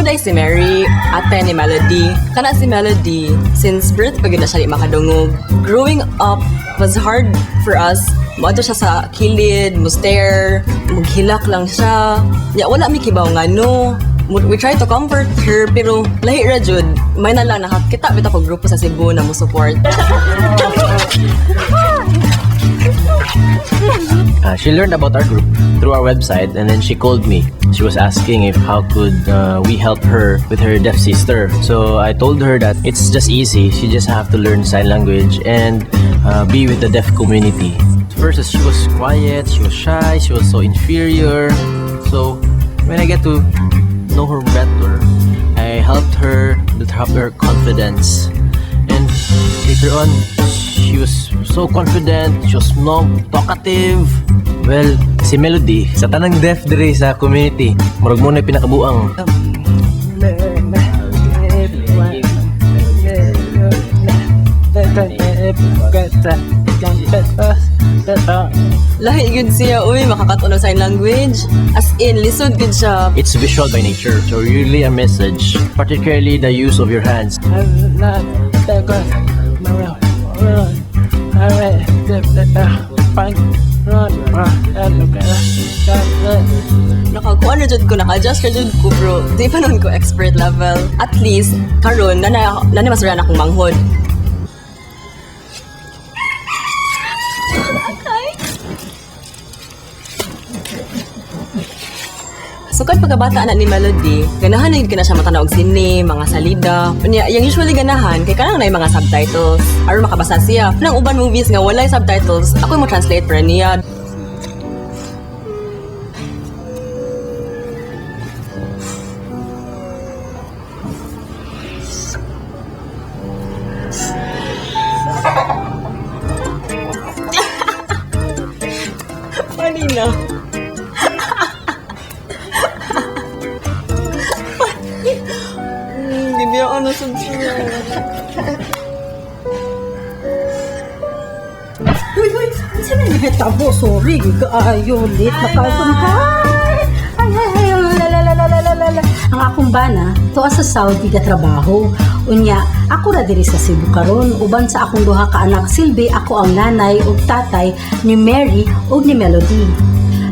day si Mary, ate ni Melody. Kana si Melody, since birth pag na siya di makadungog. Growing up was hard for us. Maadto siya sa kilid, mustare, maghilak lang siya. Ya, wala mi kibaw nga no. We try to comfort her, pero lahi ra jud. May na lang nakakita bitaw ko grupo sa Cebu na mo support. She learned about our group through our website, and then she called me. She was asking if how could we help her with her deaf sister. So I told her that it's just easy. She just have to learn sign language and be with the deaf community. First, she was quiet, she was shy, she was so inferior. So when I get to know her better, I helped her build up her confidence, and later on she was so confident, she was talkative. Well, si Melody sa tanang deaf dire sa community, murag mo na pinakabuang. Lahi gud siya, uy, makakatunog sign language. As in, lisod gud siya. It's visual by nature, so really a message, particularly the use of your hands. Nakakuha na jud ko, naka-adjust ka jud ko bro. Di pa nun ko expert level. At least, karon nana masura na akong manghod. Sukad pagkabata na ni Melody, ganahan na yun ka na siya matanaw og sine, mga salida. Yung usually ganahan, kay kanang na yung mga subtitles. Aron makabasa siya. Nang uban movies nga walay subtitles, ako mo translate para niya. Funny na. Hindi ako nasunod. Uy, saan na nahitabo? Sorry, kaayo, late na kasunhay. Ay, lalalala. Ang akong bana, to sa Saudi ka trabaho. Unya, ako na diri sa Cebu karon, uban sa akong duha ka anak silbi, ako ang nanay ug tatay ni Mary ug ni Melody.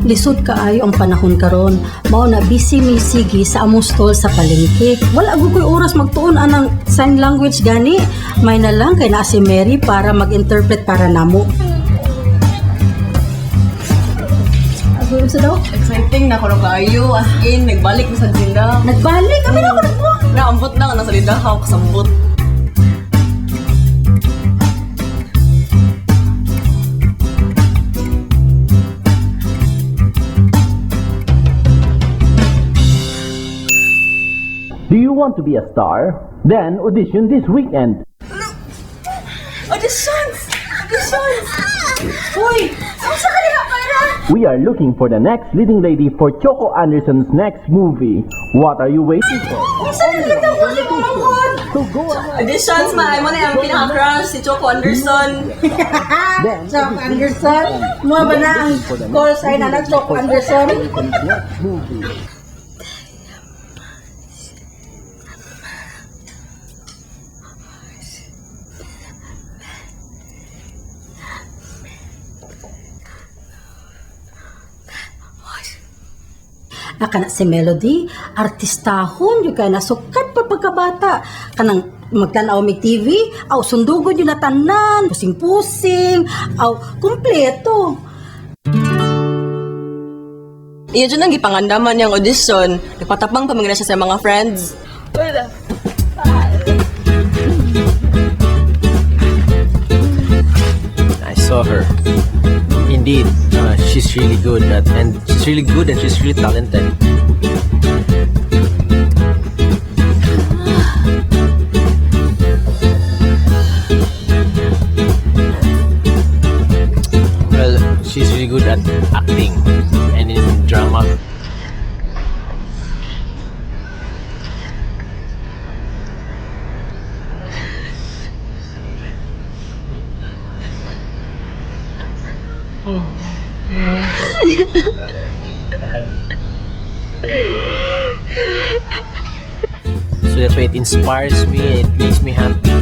Lisod kaayo ang panahon karon, mao na busy mi sige sa among stall sa palengke. Wala gyud koy oras magtuon anang sign language gani. May na lang kay naa si Mary para mag-interpret para namo. Aguro sa daw? Exciting na ko kaayo. As in, nagbalik mo sa tinda. Nagbalik kami na ako nagpo. Naambot na, nasa linda ako kasambot. Do you want to be a star? Then audition this weekend. Auditions! Uy! Ang sa kanila para! We are looking for the next leading lady for Choco Anderson's next movie. What are you waiting for? So go ahead. Auditions, man! Mo na yung pinaka-crush, si Choco Anderson. Then Choco Anderson? Mo ba na ang call sign na Choco Anderson? next movie. Kana si Melody, artistahon yung kaya nasukat pa pagkabata. Kanang magtanaw may TV, aw sundugod yung natanan, pusing-pusing, aw kumpleto. Iya dyan ang gipangandaman niyang audition. Nagpatapang pa mga siya sa mga friends. I saw her. Indeed, she's really good and she's really talented. Well, she's really good at acting and in drama. That's why it inspires me. It makes me happy.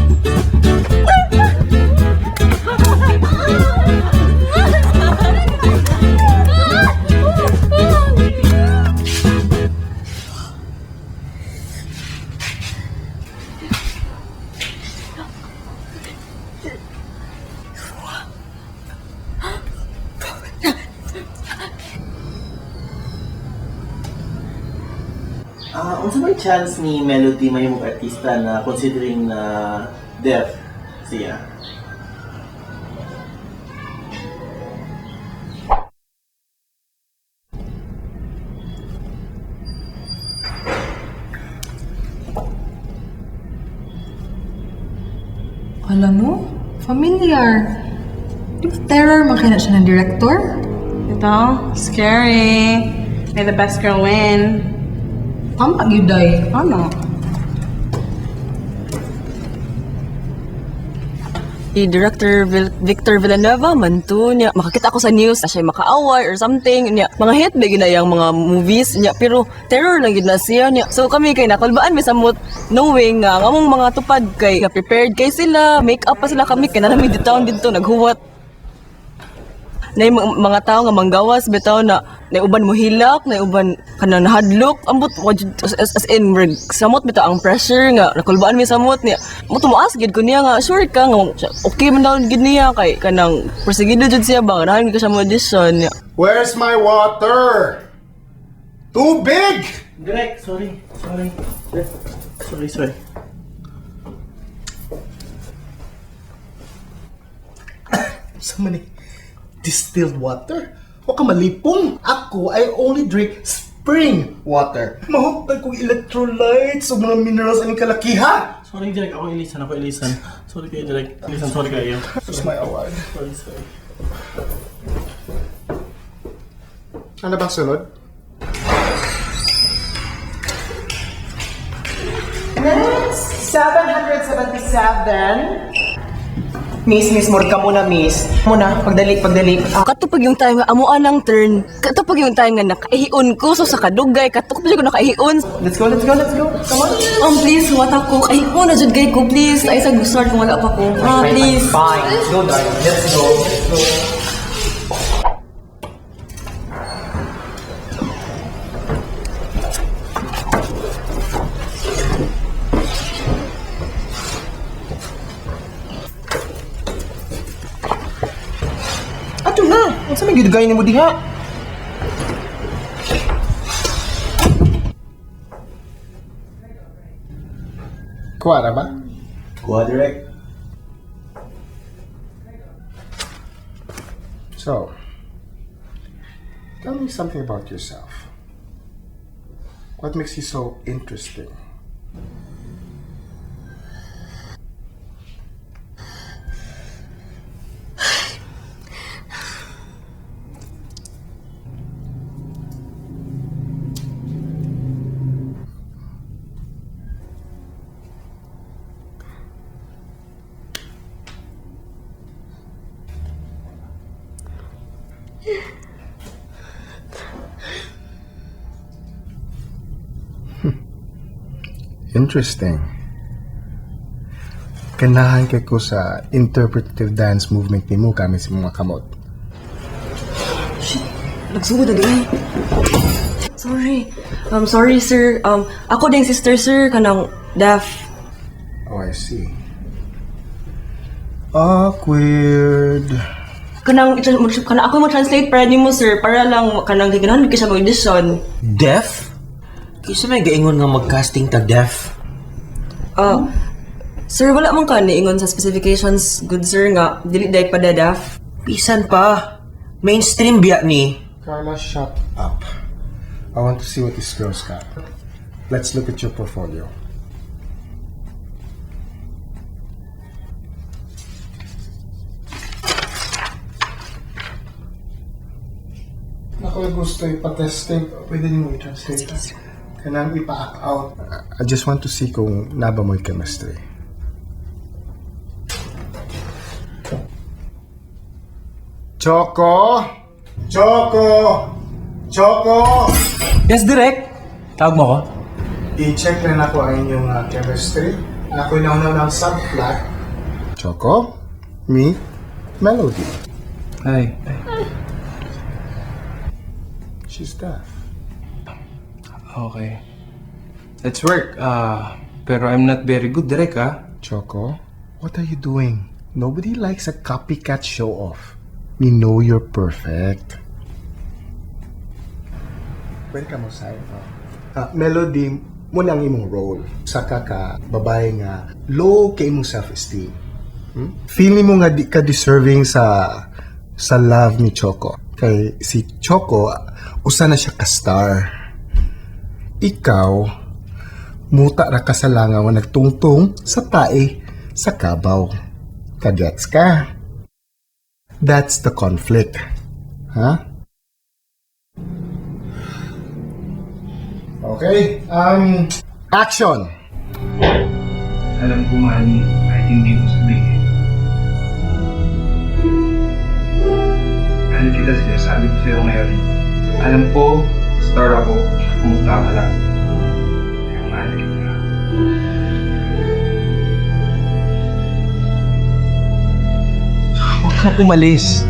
Unsa may chance ni Melody may mong artista na considering na deaf siya? Alam mo, familiar. Di ba terror makina siya ng director? Ito, scary. May the best girl win. Tama, Yuday. Ano? Si Director Victor Villanueva man to niya. Makakita ako sa news na siya makaaway or something niya. Mga hit ba ginayang mga movies niya pero terror lang gid na siya niya. So kami kay nakulbaan mi samot knowing nga among mga tupad kay nga prepared kay sila, make up pa sila kami kay nami dito naghuwat. Na mga tao nga manggawas bitaw na uban mo hilak, na uban kana nahadlok, ambot as in samot bitaw ang pressure nga nakulbaan mi samot niya. Mo tumaas gid ko niya nga sure ka nga okay man daw gid niya kay kanang perseguido jud siya ba nahan ko siya mo audition niya. Where's my water? Too big! Direk, sorry. Sorry. Sa mani, distilled water? O ka malipong? Ako, I only drink spring water. Mahuptag kong electrolytes o mga minerals aning kalakihan. Sorry Direk, ako ilisan. Sorry kayo Direk. Sorry kayo. That's my award. Sorry. Ano bang sunod? Next, 777. Miss, mord ka muna, miss. Muna, pagdali. Katupag yung time nga amo anang turn, katupag yung time nga nakaihion ko so sa kadugay katupag ko nakaihion. Let's go. Come on. Please what ako kaihion na jud gay ko please ay sa start kung wala pa ko. Please. Fine. Let's go, darling. Let's go. Ato na. Ang sa may gidugay ni mo diha? Kuha na ba? Kuha Direk. So, tell me something about yourself. What makes you so interesting? Interesting. Kanahan kay ko sa interpretive dance movement ni mo kami sa mga kamot. Nagsugod na din. Sorry sir. Ako ding sister sir kanang deaf. Oh, I see. Awkward. Kanang ako mo translate para nimo sir para lang kanang giganahan ka sa audition. Deaf? Kisa may gaingon nga mag-casting ta deaf. Sir wala man ka niingon sa specifications good sir nga dili day pa deaf. Pisan pa. Mainstream biya ni. Carla, shut up. I want to see what this girl's got. Let's look at your portfolio. Ako gusto ipatesting. Pwede niyo mo i-translate. Kailangan ipa-act out. I just want to see kung naba mo yung chemistry. Choco! Yes, Direk. Tawag mo ko? I-check na nako ang inyong chemistry. Ako'y naunaw ng subplot. Choco, me, Melody. Hi. She's deaf. Okay. Let's work. Pero I'm not very good, Direk, Choco, what are you doing? Nobody likes a copycat show-off. We know you're perfect. Pwede ka mo sa'yo. Melody, mo nang imong role. Saka ka, babae nga, low kay imong self-esteem. Feeling mo nga di ka deserving sa love ni Choco. Kay si Choco, usa na siya ka-star. Ikaw, muta ra ka sa langaw nga nagtungtong sa tae sa kabaw. Kagets ka? That's the conflict. Huh? Okay, action! alam ko, mahal mo, kahit hindi ko sabihin. Mahal kita, sinasabi ko sa'yo ngayon. Alam ko, star ako, pumunta ka lang. Kaya mahal kita. Huwag kang umalis.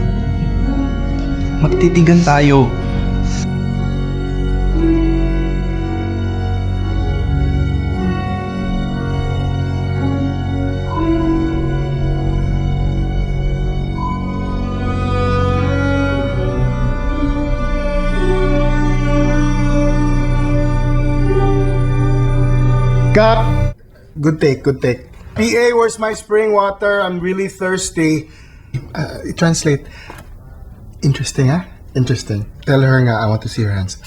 Magtitigan tayo. Cut! Good take, good take. PA, where's my spring water? I'm really thirsty. Translate. Interesting, huh? Interesting. Tell her nga, I want to see her hands.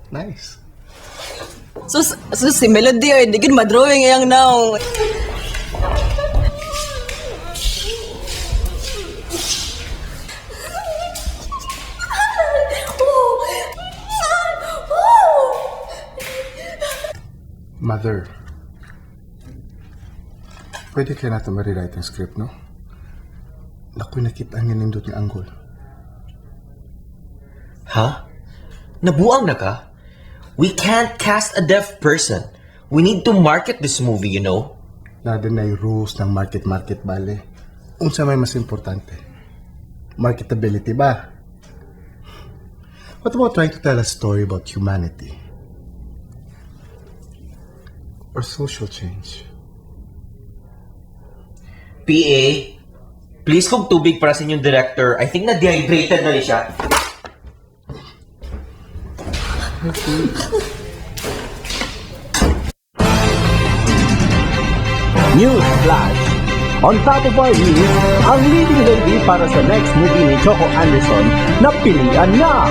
Nice. So si Melody ay di gid madrawing yang now. Mother, pwede kaya natin ma-rewrite ang script, no? Nako'y nakita ang nindot ng anggol. Ha? Nabuang na ka? We can't cast a deaf person. We need to market this movie, you know? Nada na yung rules ng market bale. Unsa may mas importante? Marketability ba? What about trying to tell a story about humanity? Or social change? PA, please kung tubig para sa inyong director. I think na-dehydrated na rin siya. News Flash! On top of our news, ang leading lady para sa next movie ni Choco Anderson na pilihan na!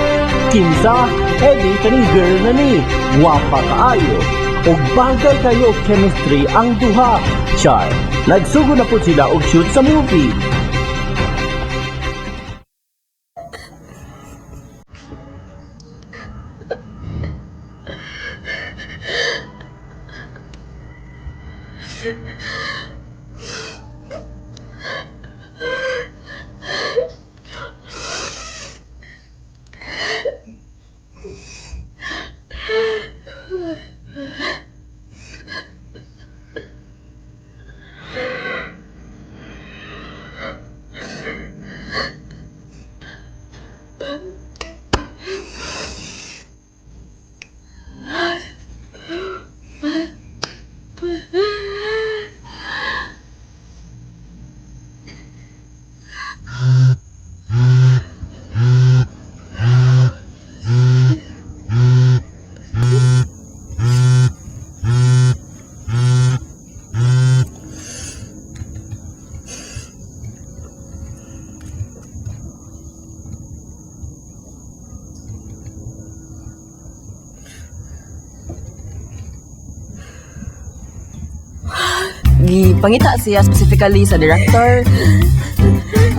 Kinsa, Eddie kaning girl na ni, wapa kaayo. Og bangkal kayo og chemistry ang duha. Char, nagsugo na po sila og shoot sa movie. Gipangita siya specifically sa director.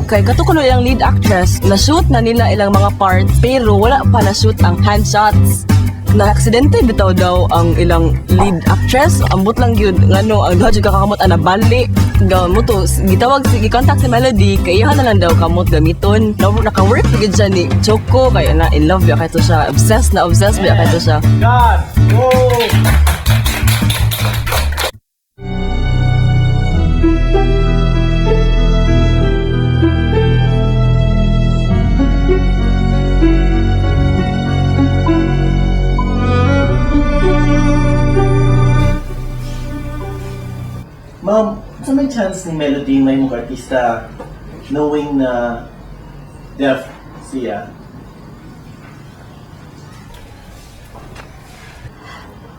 Kay kato kuno ilang lead actress, na-shoot na nila ilang mga parts pero wala pa na-shoot ang hand shots. Na-aksidente bitaw daw ang ilang lead actress. Ambot lang yun, ngano, ang duha jud kakakamot ana bali. Gamot to, gitawag, gi-contact si Melody, kaya na lang daw kamot gamiton. Naka-work na siya ni Choco, kaya na in love biya kayo siya, obsessed biya kayo siya. God, go! Ma'am, sa may chance ni Melody may mong artista knowing na deaf siya?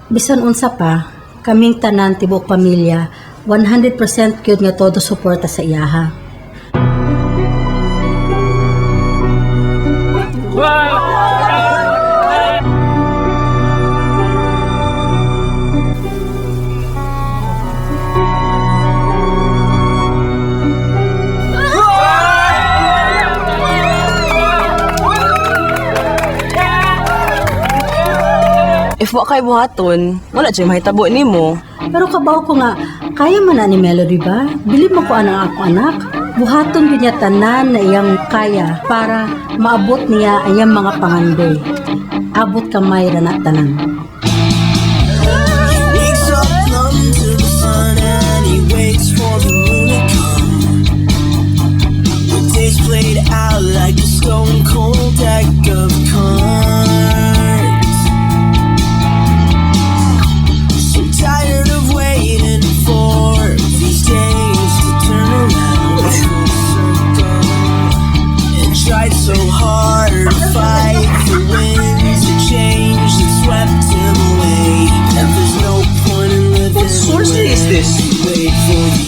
Bisan unsa pa, kaming tanan tibok pamilya, 100% gyud nga todo suporta sa iyaha. If wa kay buhaton, wala siya mahitabo nimo. Pero kabaw ko nga, kaya man na ni Melody ba? Bilib mo ko anang ako anak. Buhaton yun niya tanan na iyang kaya para maabot niya ayang mga pangandoy. Abot kamay ra na tanan. Wakes up numb to the sun and he waits for the moon to come. The days played out like a stone cold deck of cards. So tired of waiting for these days to turn around full circle. And tried so hard to fight the winds of change that swept him away. And there's no point in living. What sorcery is this? Wait for the